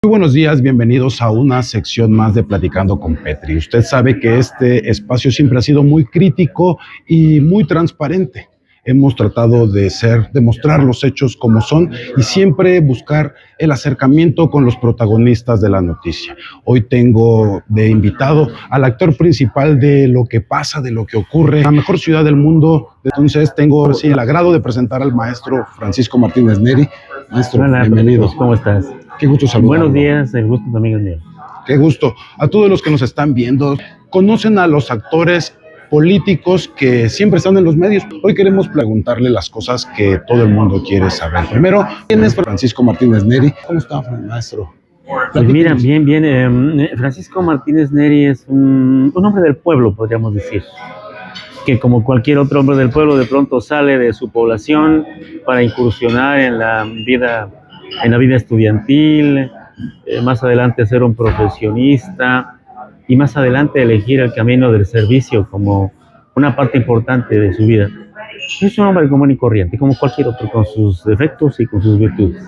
Muy buenos días, bienvenidos a una sección más de Platicando con Petri. Usted sabe que este espacio siempre ha sido muy crítico y muy transparente. Hemos tratado de mostrar los hechos como son y siempre buscar el acercamiento con los protagonistas de la noticia. Hoy tengo de invitado al actor principal de lo que pasa, de lo que ocurre en la mejor ciudad del mundo. Entonces tengo el agrado de presentar al maestro Francisco Martínez Neri. Maestro, Hola, bienvenido. ¿cómo estás? Qué gusto saludarlo. Buenos días, el gusto también es mío. Qué gusto. A todos los que nos están viendo, conocen a los actores políticos que siempre están en los medios. Hoy queremos preguntarle las cosas que todo el mundo quiere saber. Primero, ¿quién es Francisco Martínez Neri? ¿Cómo está, maestro? Pues mira, bien. Francisco Martínez Neri es un hombre del pueblo, podríamos decir, que como cualquier otro hombre del pueblo, de pronto sale de su población para incursionar en la vida estudiantil, más adelante ser un profesionista y más adelante elegir el camino del servicio como una parte importante de su vida. Es un hombre común y corriente, como cualquier otro, con sus defectos y con sus virtudes.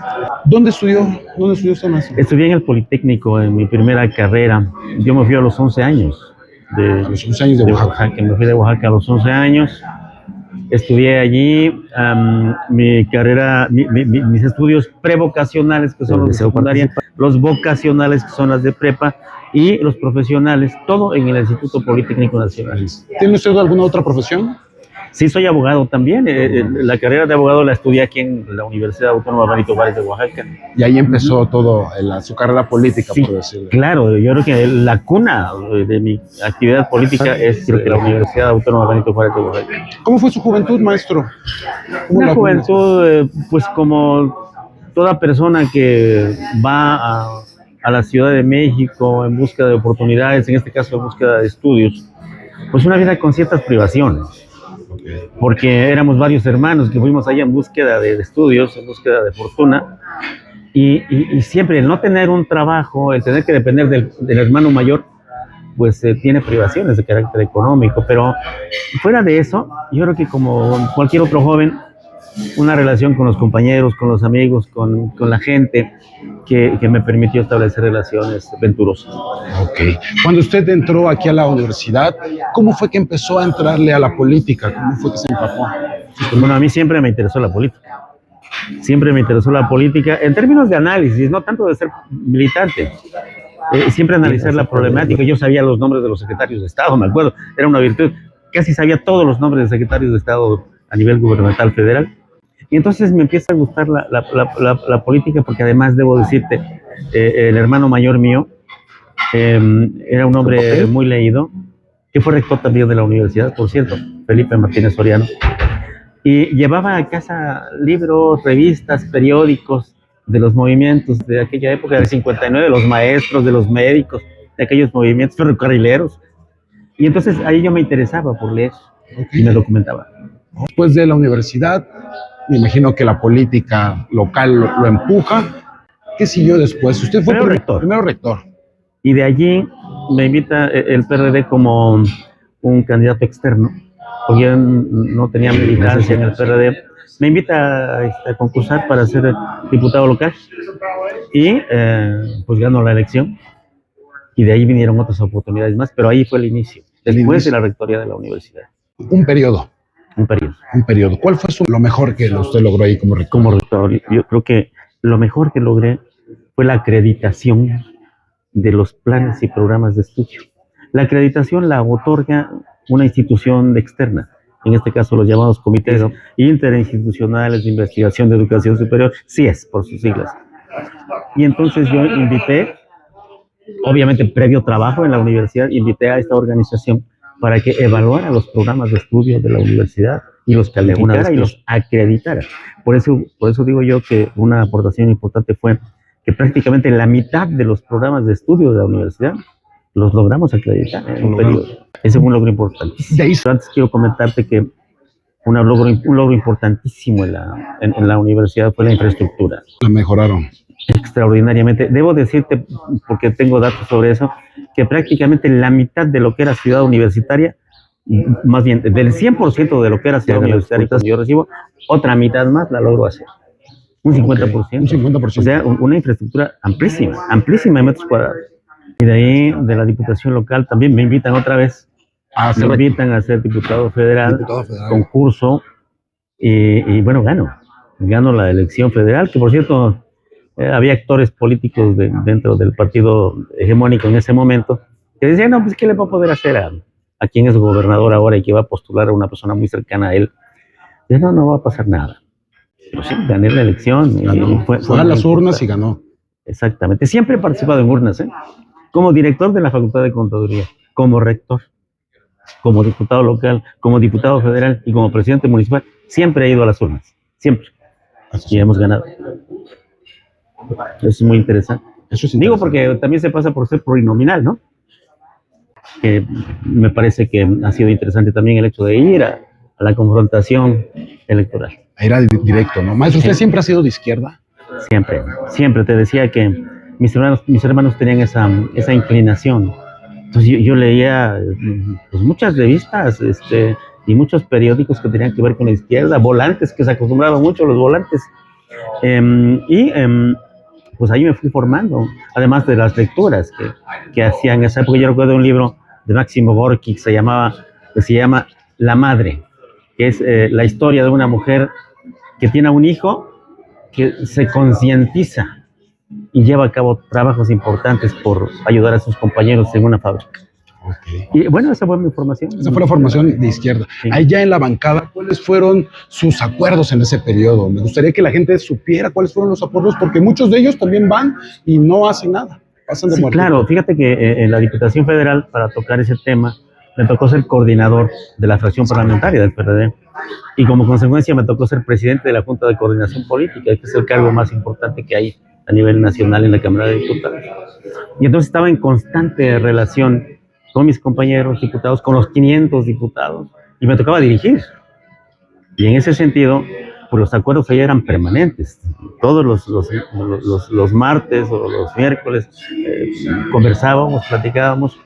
¿Dónde estudió? ¿Dónde estudió usted, maestro? Estudié en el Politécnico en mi primera carrera. Yo me fui a los 11 años. A los 11 años de Oaxaca. Me fui de Oaxaca a los 11 años. Estudié allí mi carrera, mis estudios prevocacionales, que son los de secundaria, los vocacionales, que son las de prepa, y los profesionales, todo en el Instituto Politécnico Nacional. ¿Tiene usted alguna otra profesión? Sí, soy abogado también. La carrera de abogado la estudié aquí en la Universidad Autónoma Benito Juárez de Oaxaca. Y ahí empezó todo su carrera política, sí, por decirlo. Claro, yo creo que la cuna de mi actividad política es la Universidad Autónoma Benito Juárez de Oaxaca. ¿Cómo fue su juventud, maestro? Una juventud, pues como toda persona que va a la Ciudad de México en busca de oportunidades, en este caso en búsqueda de estudios, pues una vida con ciertas privaciones. Porque éramos varios hermanos que fuimos allá en búsqueda de estudios, en búsqueda de fortuna, y siempre el no tener un trabajo, el tener que depender del hermano mayor, pues tiene privaciones de carácter económico. Pero fuera de eso, yo creo que como cualquier otro joven, una relación con los compañeros, con los amigos, con la gente, que me permitió establecer relaciones venturosas. Ok. Cuando usted entró aquí a la universidad, ¿cómo fue que empezó a entrarle a la política? ¿Cómo fue que se empapó? Bueno, a mí siempre me interesó la política. Siempre me interesó la política en términos de análisis, no tanto de ser militante. Siempre analizar la problemática. Yo sabía los nombres de los secretarios de Estado, me acuerdo, era una virtud. Casi sabía todos los nombres de secretarios de Estado a nivel gubernamental federal. Y entonces me empieza a gustar la política, porque además debo decirte, el hermano mayor mío era un hombre muy leído, que fue rector también de la universidad, por cierto, Felipe Martínez Soriano, y llevaba a casa libros, revistas, periódicos de los movimientos de aquella época del 59, de los maestros, de los médicos, de aquellos movimientos ferrocarrileros. Y entonces ahí yo me interesaba por leer y me documentaba. Después de la universidad, me imagino que la política local lo empuja. ¿Qué siguió después? Usted fue primero rector. Y de allí me invita el PRD como un candidato externo, porque yo no tenía militancia en el PRD. Me invita a concursar para ser diputado local y pues gano la elección. Y de ahí vinieron otras oportunidades más, pero ahí fue el inicio, después de la rectoría de la universidad. Un periodo. Un periodo. ¿Cuál fue lo mejor que usted logró ahí como rector? Como rector, yo creo que lo mejor que logré fue la acreditación de los planes y programas de estudio. La acreditación la otorga una institución externa, en este caso los llamados comités interinstitucionales de investigación de educación superior, CIES por sus siglas. Y entonces yo invité, obviamente previo trabajo en la universidad, invité a esta organización para que evaluara los programas de estudio de la universidad y los calificara y los acreditara. Por eso digo yo que una aportación importante fue que prácticamente la mitad de los programas de estudio de la universidad los logramos acreditar en un periodo. Ese fue un logro importantísimo. Antes quiero comentarte que un logro importantísimo en la universidad fue la infraestructura. La mejoraron. Extraordinariamente. Debo decirte, porque tengo datos sobre eso, que prácticamente la mitad de lo que era ciudad universitaria, más bien del 100% de lo que era ciudad universitaria que yo recibo, otra mitad más la logro hacer. un 50%. Un 50%. O sea, una infraestructura amplísima de metros cuadrados. Y de ahí, de la Diputación Local, también me invitan otra vez. Me invitan a ser diputado federal. Concurso, y bueno, gano la elección federal, que por cierto, había actores políticos dentro del partido hegemónico en ese momento, que decían, no, pues, ¿qué le va a poder hacer a quien es gobernador ahora y que va a postular a una persona muy cercana a él? Y no va a pasar nada. Pero sí, gané la elección. Fue a las urnas y ganó. Exactamente. Siempre he participado en urnas, como director de la Facultad de Contaduría, como rector, como diputado local, como diputado federal y como presidente municipal. Siempre he ido a las urnas. Siempre. Y hemos ganado. Eso es muy interesante. Digo porque también se pasa por ser plurinominal, ¿no? Que me parece que ha sido interesante también el hecho de ir a la confrontación electoral. Era directo, ¿no? Maestro, ¿usted siempre ha sido de izquierda? Siempre. Te decía que mis hermanos tenían esa inclinación. Entonces yo leía pues, muchas revistas y muchos periódicos que tenían que ver con la izquierda, volantes, que se acostumbraban mucho los volantes. Pues ahí me fui formando, además de las lecturas que hacían en esa época. Yo recuerdo un libro de Máximo Gorki que se llama La Madre, que es la historia de una mujer que tiene un hijo que se concientiza y lleva a cabo trabajos importantes por ayudar a sus compañeros en una fábrica. Okay. Y bueno, esa fue mi formación. Esa fue la formación de izquierda. Sí. Ahí ya en la bancada, ¿cuáles fueron sus acuerdos en ese periodo? Me gustaría que la gente supiera cuáles fueron los acuerdos, porque muchos de ellos también van y no hacen nada. Pasan de muerte. Claro, fíjate que en la Diputación Federal, para tocar ese tema, me tocó ser coordinador de la fracción parlamentaria del PRD. Y como consecuencia me tocó ser presidente de la Junta de Coordinación Política, que es el cargo más importante que hay a nivel nacional en la Cámara de Diputados. Y entonces estaba en constante relación con mis compañeros diputados, con los 500 diputados, y me tocaba dirigir. Y en ese sentido, pues los acuerdos ahí eran permanentes. Todos los martes o los miércoles conversábamos, platicábamos.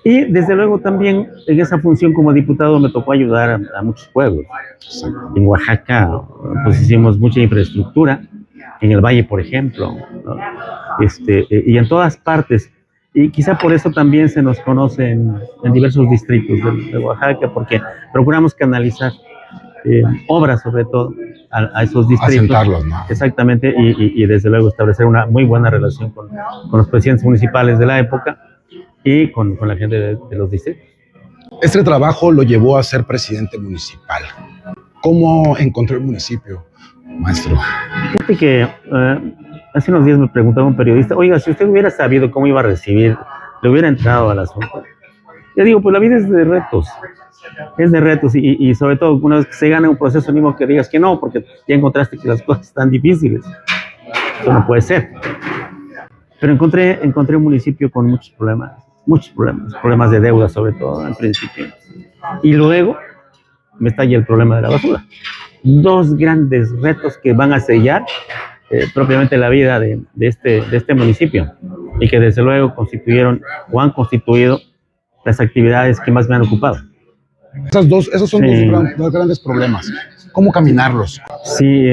Y desde luego también en esa función como diputado me tocó ayudar a muchos pueblos. En Oaxaca pues hicimos mucha infraestructura, en el Valle por ejemplo, ¿no? Y en todas partes. Y quizá por eso también se nos conoce en diversos distritos de Oaxaca, porque procuramos canalizar obras sobre todo a esos distritos. Asentarlos, ¿no? Exactamente, y desde luego establecer una muy buena relación con los presidentes municipales de la época y con la gente de los distritos. Este trabajo lo llevó a ser presidente municipal. ¿Cómo encontró el municipio, maestro? Fíjate que hace unos días me preguntaba un periodista, oiga, si usted hubiera sabido cómo iba a recibir, le hubiera entrado al asunto. Yo digo, pues la vida es de retos, y sobre todo una vez que se gana un proceso, ni modo que digas que no, porque ya encontraste que las cosas están difíciles. Eso no puede ser. Pero encontré un municipio con muchos problemas de deuda sobre todo en principio. Y luego me estalla el problema de la basura. Dos grandes retos que van a sellar propiamente la vida de este municipio y que desde luego constituyeron o han constituido las actividades que más me han ocupado. Esos son dos grandes problemas. ¿Cómo caminarlos? Sí,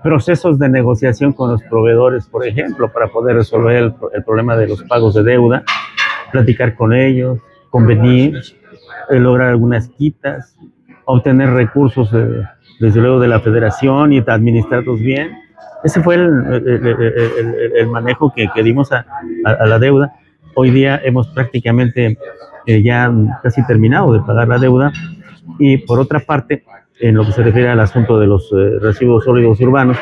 procesos de negociación con los proveedores, por ejemplo, para poder resolver el problema de los pagos de deuda, platicar con ellos, convenir, lograr algunas quitas, obtener recursos desde luego de la federación y administrarlos bien. Ese fue el manejo que dimos a la deuda. Hoy día hemos prácticamente ya casi terminado de pagar la deuda, y por otra parte, en lo que se refiere al asunto de los residuos sólidos urbanos,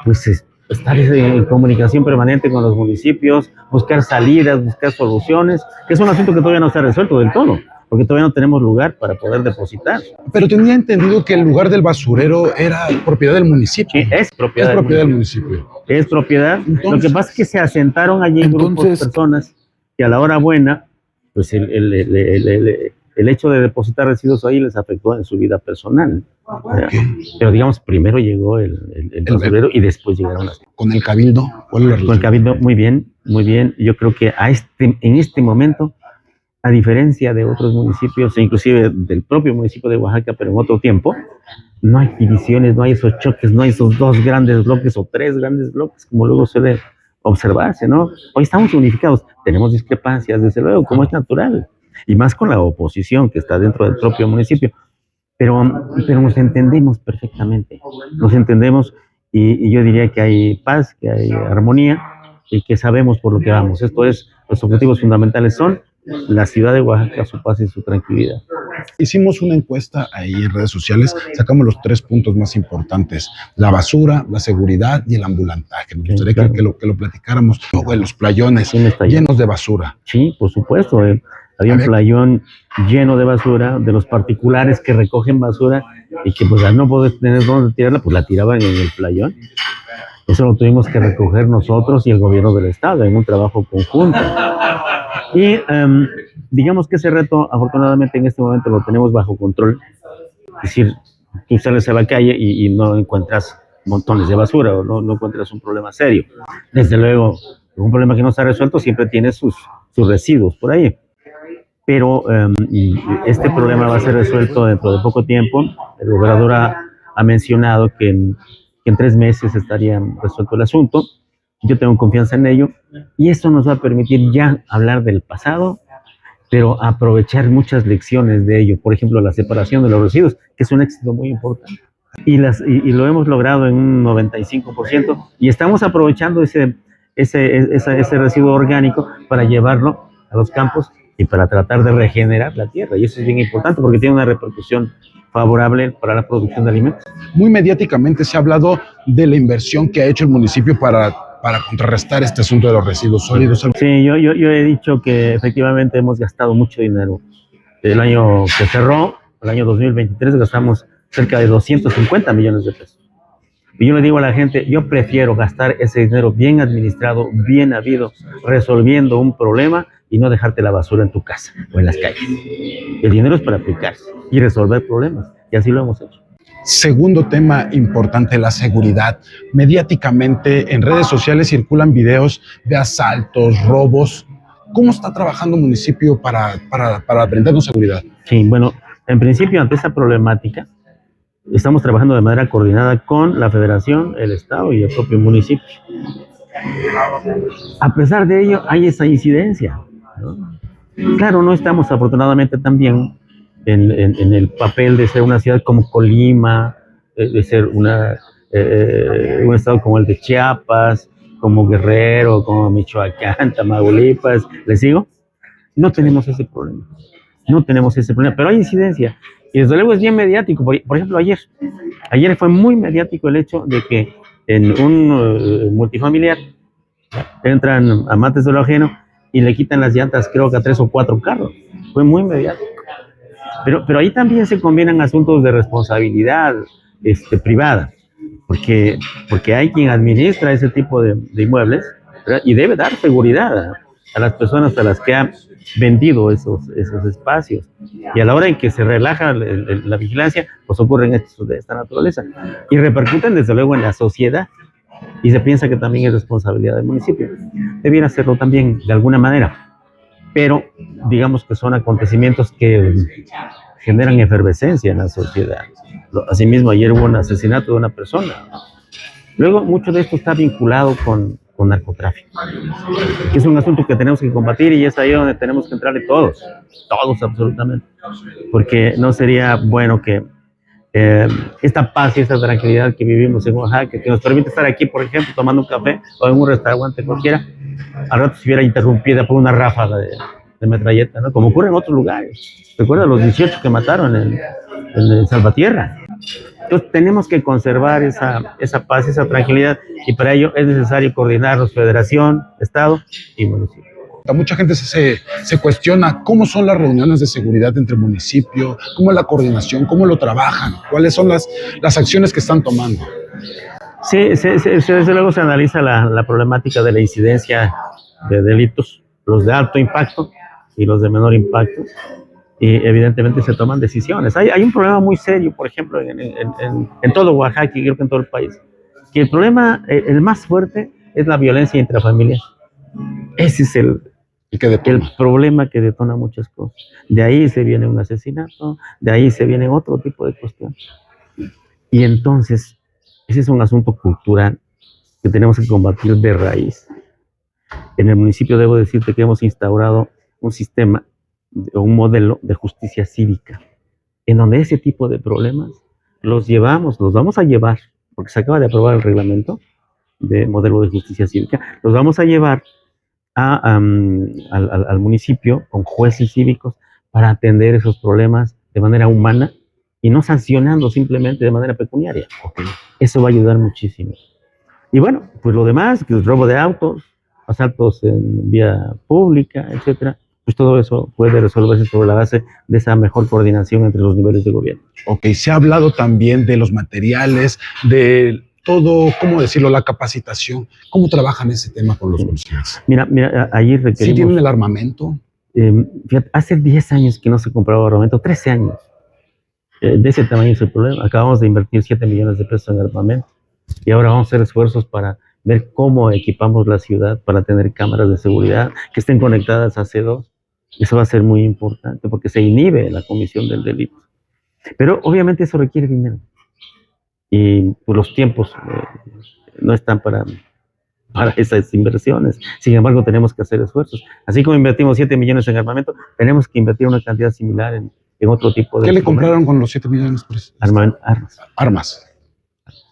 pues estar en comunicación permanente con los municipios, buscar salidas, buscar soluciones, que es un asunto que todavía no se ha resuelto del todo, porque todavía no tenemos lugar para poder depositar. Pero tenía entendido que el lugar del basurero era propiedad del municipio. Sí, es propiedad del municipio. Es propiedad. Entonces, lo que pasa es que se asentaron allí grupos de personas que a la hora buena, pues el hecho de depositar residuos ahí les afectó en su vida personal. Okay. Pero digamos, primero llegó el basurero y después llegaron las... ¿Con el cabildo? ¿Cuál es la relación? Con el cabildo, muy bien. Yo creo que en este momento a diferencia de otros municipios, e inclusive del propio municipio de Oaxaca, pero en otro tiempo, no hay divisiones, no hay esos choques, no hay esos dos grandes bloques o tres grandes bloques, como luego suele observarse, ¿no? Hoy estamos unificados, tenemos discrepancias, desde luego, como es natural, y más con la oposición que está dentro del propio municipio, pero nos entendemos perfectamente, nos entendemos y yo diría que hay paz, que hay armonía y que sabemos por lo que vamos. Esto es, los objetivos fundamentales son la ciudad de Oaxaca, su paz y su tranquilidad. Hicimos una encuesta ahí en redes sociales, sacamos los 3 puntos más importantes: la basura, la seguridad y el ambulantaje. Me gustaría claro. que lo platicáramos. Los playones Sí, llenos de basura. Sí, por supuesto. Había un playón lleno de basura, de los particulares que recogen basura y que pues al no poder tener dónde tirarla, pues la tiraban en el playón. Eso lo tuvimos que recoger nosotros y el gobierno del estado en un trabajo conjunto. Y digamos que ese reto, afortunadamente, en este momento lo tenemos bajo control. Es decir, tú sales a la calle y no encuentras montones de basura o no encuentras un problema serio. Desde luego, un problema que no está resuelto siempre tiene sus residuos por ahí. Pero y este problema va a ser resuelto dentro de poco tiempo. El gobernador ha mencionado que en 3 meses estaría resuelto el asunto. Yo tengo confianza en ello y esto nos va a permitir ya hablar del pasado, pero aprovechar muchas lecciones de ello. Por ejemplo, la separación de los residuos, que es un éxito muy importante. Y lo hemos logrado en un 95% y estamos aprovechando ese residuo orgánico para llevarlo a los campos y para tratar de regenerar la tierra. Y eso es bien importante porque tiene una repercusión favorable para la producción de alimentos. Muy mediáticamente se ha hablado de la inversión que ha hecho el municipio para contrarrestar este asunto de los residuos sólidos. Sí, yo he dicho que efectivamente hemos gastado mucho dinero. El año que cerró, el año 2023, gastamos cerca de 250 millones de pesos. Y yo le digo a la gente, yo prefiero gastar ese dinero bien administrado, bien habido, resolviendo un problema y no dejarte la basura en tu casa o en las calles. El dinero es para aplicarse y resolver problemas, y así lo hemos hecho. Segundo tema importante, la seguridad. Mediáticamente en redes sociales circulan videos de asaltos, robos. ¿Cómo está trabajando el municipio para brindarnos seguridad? Sí, bueno, en principio ante esa problemática estamos trabajando de manera coordinada con la Federación, el Estado y el propio municipio. A pesar de ello, hay esa incidencia, ¿no? Claro, no estamos afortunadamente también en el papel de ser una ciudad como Colima, de ser un estado como el de Chiapas, como Guerrero, como Michoacán, Tamaulipas, ¿les digo? No tenemos ese problema, pero hay incidencia, y desde luego es bien mediático. Por ejemplo, ayer fue muy mediático el hecho de que en un multifamiliar entran amantes de lo ajeno y le quitan las llantas, creo que a 3 o 4 carros. Fue muy mediático. Pero ahí también se combinan asuntos de responsabilidad privada, porque hay quien administra ese tipo de inmuebles, ¿verdad? Y debe dar seguridad a las personas a las que ha vendido esos espacios. Y a la hora en que se relaja la vigilancia, pues ocurren hechos de esta naturaleza y repercuten desde luego en la sociedad. Y se piensa que también es responsabilidad del municipio. Debiera hacerlo también de alguna manera, pero digamos que son acontecimientos que generan efervescencia en la sociedad. Asimismo, ayer hubo un asesinato de una persona. Luego, mucho de esto está vinculado con narcotráfico, que es un asunto que tenemos que combatir, y es ahí donde tenemos que entrarle todos absolutamente, porque no sería bueno que esta paz y esta tranquilidad que vivimos en Oaxaca, que nos permite estar aquí, por ejemplo, tomando un café o en un restaurante cualquiera, al rato se viera interrumpida por una ráfaga de metralleta, ¿no? Como ocurre en otros lugares. Recuerda los 18 que mataron en Salvatierra. Entonces tenemos que conservar esa paz, esa tranquilidad, y para ello es necesario coordinarnos, Federación, Estado y municipio. Mucha gente se cuestiona cómo son las reuniones de seguridad entre municipio, cómo es la coordinación, cómo lo trabajan, cuáles son las acciones que están tomando. Sí, desde luego se analiza la problemática de la incidencia de delitos, los de alto impacto y los de menor impacto, y evidentemente se toman decisiones. Hay un problema muy serio, por ejemplo, en todo Oaxaca y creo que en todo el país, que el problema, el más fuerte, es la violencia intrafamiliar. Ese es El que el detona. problema que detona muchas cosas. De ahí se viene un asesinato, de ahí se viene otro tipo de cuestiones. Y entonces, ese es un asunto cultural que tenemos que combatir de raíz. En el municipio debo decirte que hemos instaurado un sistema, un modelo de justicia cívica, en donde ese tipo de problemas los vamos a llevar, porque se acaba de aprobar el reglamento de modelo de justicia cívica, los vamos a llevar al municipio con jueces cívicos para atender esos problemas de manera humana y no sancionando simplemente de manera pecuniaria. Eso va a ayudar muchísimo. Y bueno, pues lo demás, que el robo de autos, asaltos en vía pública, etcétera, pues todo eso puede resolverse sobre la base de esa mejor coordinación entre los niveles de gobierno. Ok, se ha hablado también de los materiales, de todo, ¿cómo decirlo? La capacitación. ¿Cómo trabajan ese tema con los policías? Mira, ahí ¿Sí requerimos... tienen el armamento? Fíjate, hace 10 años que no se compraba armamento, 13 años. De ese tamaño es el problema. Acabamos de invertir 7 millones de pesos en armamento y ahora vamos a hacer esfuerzos para ver cómo equipamos la ciudad para tener cámaras de seguridad que estén conectadas a C2. Eso va a ser muy importante porque se inhibe la comisión del delito. Pero obviamente eso requiere dinero y pues, los tiempos no están para esas inversiones. Sin embargo, tenemos que hacer esfuerzos. Así como invertimos 7 millones en armamento, tenemos que invertir una cantidad similar en otro tipo de... ¿Qué le compraron con los 7 millones? Armas. Armas.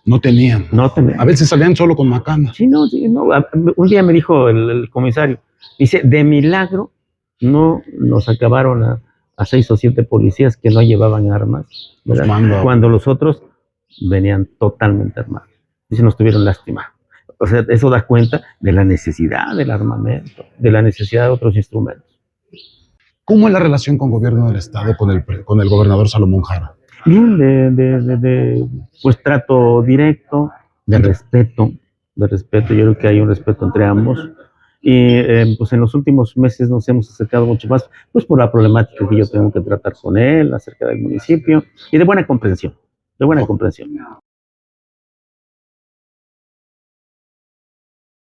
No tenían. No tenían. A veces salían solo con macana. Sí, no. Un día me dijo el comisario, dice, de milagro no nos acabaron a 6 o 7 policías que no llevaban armas, cuando los otros venían totalmente armados. Dice, nos tuvieron lástima. O sea, eso da cuenta de la necesidad del armamento, de la necesidad de otros instrumentos. ¿Cómo es la relación con el gobierno del estado, con el gobernador Salomón Jara? Bien, pues trato directo, de respeto. Yo creo que hay un respeto entre ambos. Y pues en los últimos meses nos hemos acercado mucho más, pues por la problemática que yo tengo que tratar con él acerca del municipio y de buena comprensión,